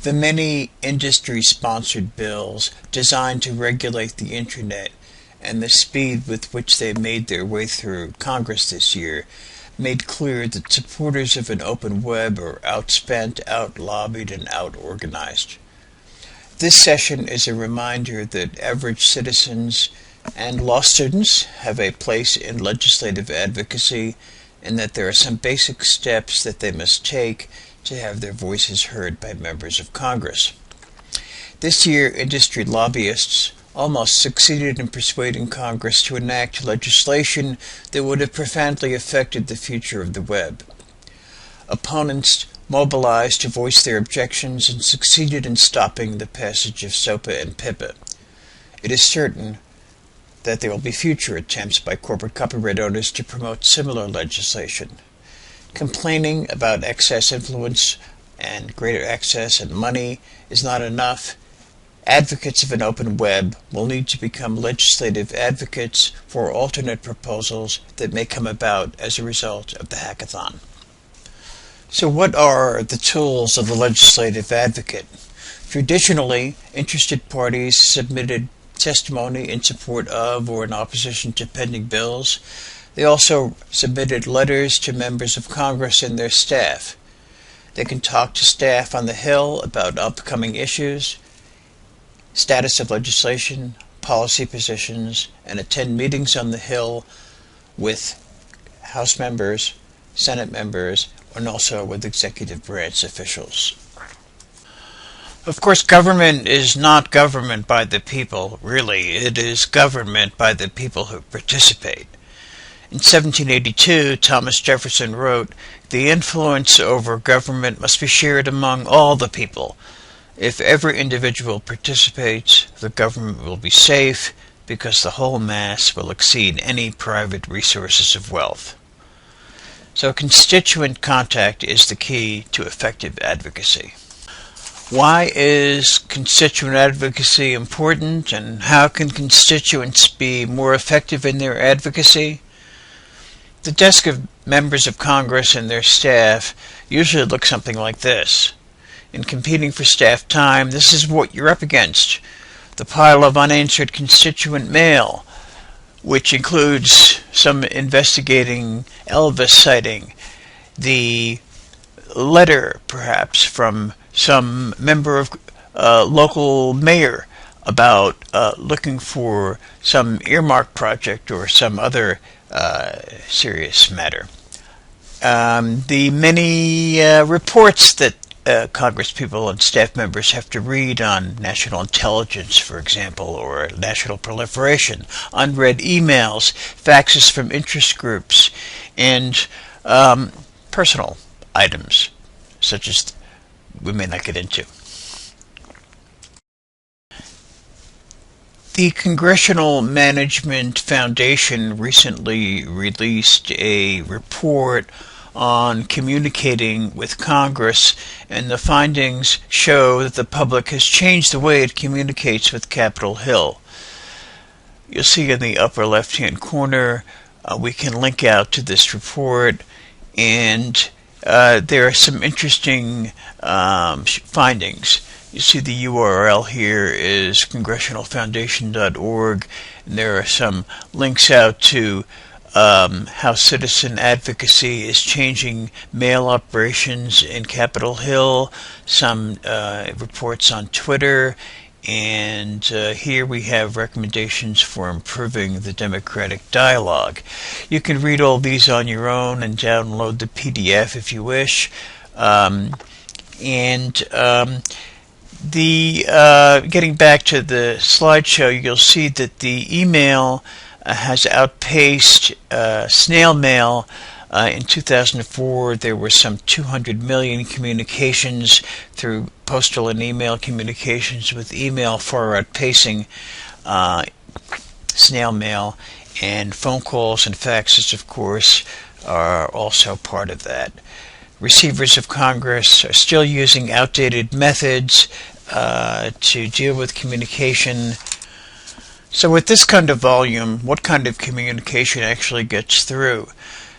The many industry-sponsored bills designed to regulate the Internet and the speed with which they made their way through Congress this year made clear that supporters of an open web are outspent, outlobbied, and outorganized. This session is a reminder that average citizens and law students have a place in legislative advocacy, and that there are some basic steps that they must take to have their voices heard by members of Congress. This year, industry lobbyists almost succeeded in persuading Congress to enact legislation that would have profoundly affected the future of the web. Opponents mobilized to voice their objections and succeeded in stopping the passage of SOPA and PIPA. It is certain that there will be future attempts by corporate copyright owners to promote similar legislation. Complaining about excess influence and greater access and money is not enough. Advocates of an open web will need to become legislative advocates for alternate proposals that may come about as a result of the hackathon. So what are the tools of the legislative advocate? Traditionally, interested parties submitted testimony in support of or in opposition to pending bills. They also submitted letters to members of Congress and their staff. They can talk to staff on the Hill about upcoming issues, status of legislation, policy positions, and attend meetings on the Hill with House members, Senate members, and also with executive branch officials. Of course, government is not government by the people, really. It is government by the people who participate. In 1782, Thomas Jefferson wrote, "The influence over government must be shared among all the people. If every individual participates, the government will be safe because the whole mass will exceed any private resources of wealth." So constituent contact is the key to effective advocacy. Why is constituent advocacy important, and how can constituents be more effective in their advocacy? The desk of members of Congress and their staff usually looks something like this. In competing for staff time, this is what you're up against: the pile of unanswered constituent mail, which includes some investigating Elvis sighting, the letter perhaps from some member of local mayor about looking for some earmark project or some other serious matter. The many reports that Congresspeople and staff members have to read on national intelligence, for example, or national proliferation, unread emails, faxes from interest groups, and personal items, such as we may not get into. The Congressional Management Foundation recently released a report on communicating with Congress, and the findings show that the public has changed the way it communicates with Capitol Hill. You'll see in the upper left-hand corner, we can link out to this report, and there are some interesting findings. You see the URL here is congressionalfoundation.org, and there are some links out to how citizen advocacy is changing mail operations in Capitol Hill, some reports on Twitter, and here we have recommendations for improving the democratic dialogue. You can read all these on your own and download the PDF if you wish. Getting back to the slideshow, you'll see that the email has outpaced snail mail. In 2004, there were some 200 million communications through postal and email communications, with email far outpacing snail mail, and phone calls and faxes, of course, are also part of that. Receivers of Congress are still using outdated methods to deal with communication. So with this kind of volume, what kind of communication actually gets through?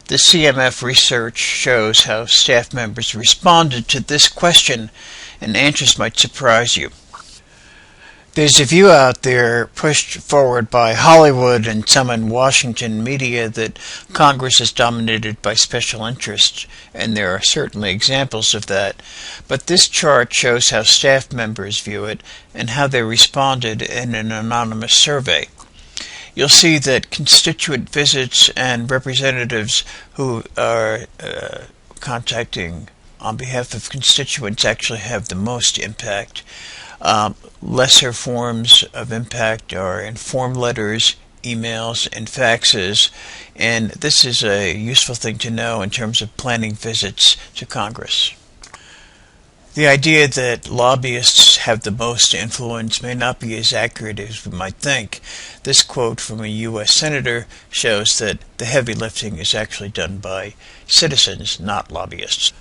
The CMF research shows how staff members responded to this question, and answers might surprise you. There's a view out there pushed forward by Hollywood and some in Washington media that Congress is dominated by special interests, and there are certainly examples of that. But this chart shows how staff members view it and how they responded in an anonymous survey. You'll see that constituent visits and representatives who are contacting on behalf of constituents actually have the most impact. Lesser forms of impact are in form letters, emails, and faxes, and this is a useful thing to know in terms of planning visits to Congress. The idea that lobbyists have the most influence may not be as accurate as we might think. This quote from a U.S. Senator shows that the heavy lifting is actually done by citizens, not lobbyists.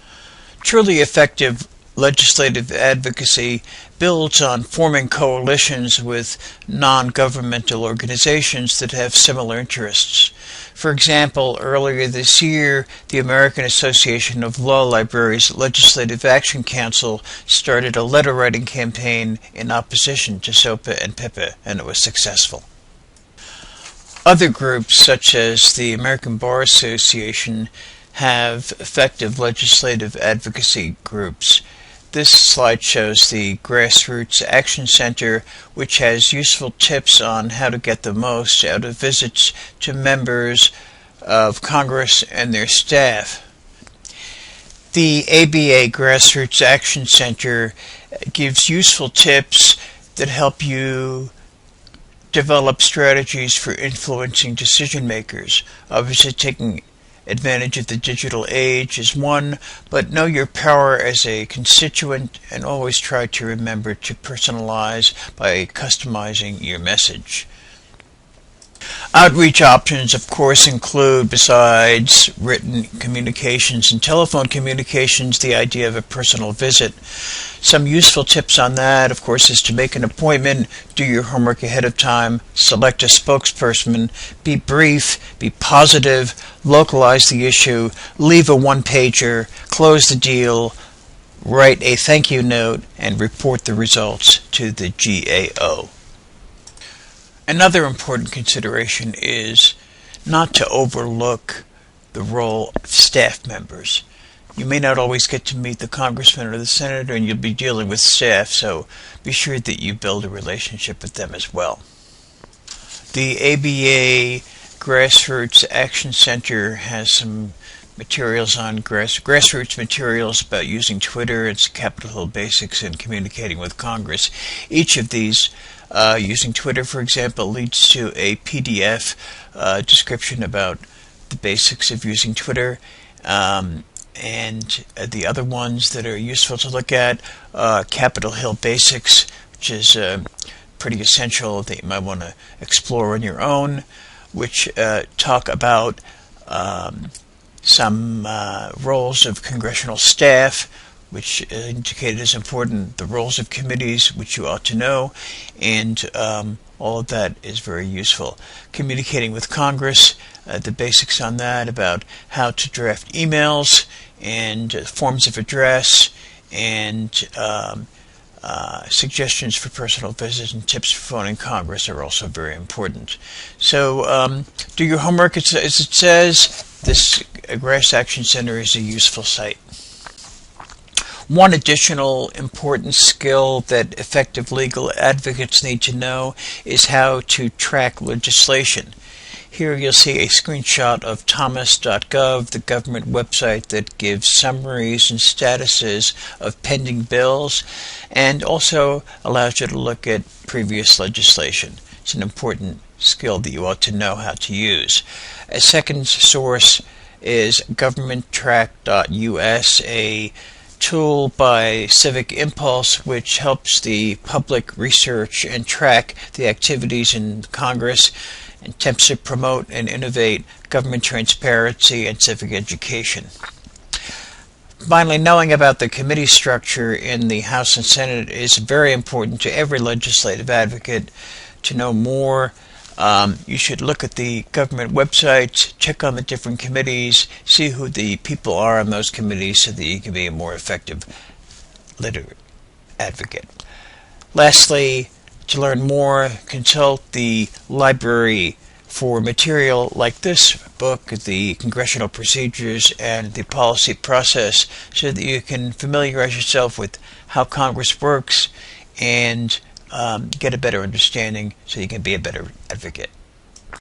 Truly effective legislative advocacy builds on forming coalitions with non-governmental organizations that have similar interests. For example, earlier this year, the American Association of Law Libraries Legislative Action Council started a letter-writing campaign in opposition to SOPA and PIPA, and it was successful. Other groups, such as the American Bar Association, have effective legislative advocacy groups. This slide shows the Grassroots Action Center, which has useful tips on how to get the most out of visits to members of Congress and their staff. The ABA Grassroots Action Center gives useful tips that help you develop strategies for influencing decision makers. Obviously, taking advantage of the digital age is one, but know your power as a constituent and always try to remember to personalize by customizing your message. Outreach options, of course, include, besides written communications and telephone communications, the idea of a personal visit. Some useful tips on that, of course, is to make an appointment, do your homework ahead of time, select a spokesperson, be brief, be positive, localize the issue, leave a one-pager, close the deal, write a thank you note, and report the results to the GAO. Another important consideration is not to overlook the role of staff members. You may not always get to meet the congressman or the senator, and you'll be dealing with staff, so be sure that you build a relationship with them as well. The ABA Grassroots Action Center has some materials on grassroots materials about using Twitter. It's Capitol Hill Basics and communicating with Congress. Each of these, using Twitter, for example, leads to a PDF description about the basics of using Twitter. And the other ones that are useful to look at, Capitol Hill Basics, which is pretty essential that you might want to explore on your own, which talk about some roles of congressional staff, which indicated as important, the roles of committees, which you ought to know, and all of that is very useful. Communicating with Congress, the basics on that, about how to draft emails and forms of address, and suggestions for personal visits and tips for phoning Congress are also very important. So do your homework. As it says, this Grass Action Center is a useful site. One additional important skill that effective legal advocates need to know is how to track legislation. Here you'll see a screenshot of thomas.gov, the government website that gives summaries and statuses of pending bills, and also allows you to look at previous legislation. It's an important skill that you ought to know how to use. A second source is governmenttrack.us, a tool by Civic Impulse, which helps the public research and track the activities in Congress and attempts to promote and innovate government transparency and civic education. Finally, knowing about the committee structure in the House and Senate is very important to every legislative advocate to know more You should look at the government websites, check on the different committees, see who the people are on those committees so that you can be a more effective literate advocate. Lastly, to learn more, consult the library for material like this book, the Congressional Procedures and the Policy Process, so that you can familiarize yourself with how Congress works and get a better understanding so you can be a better advocate.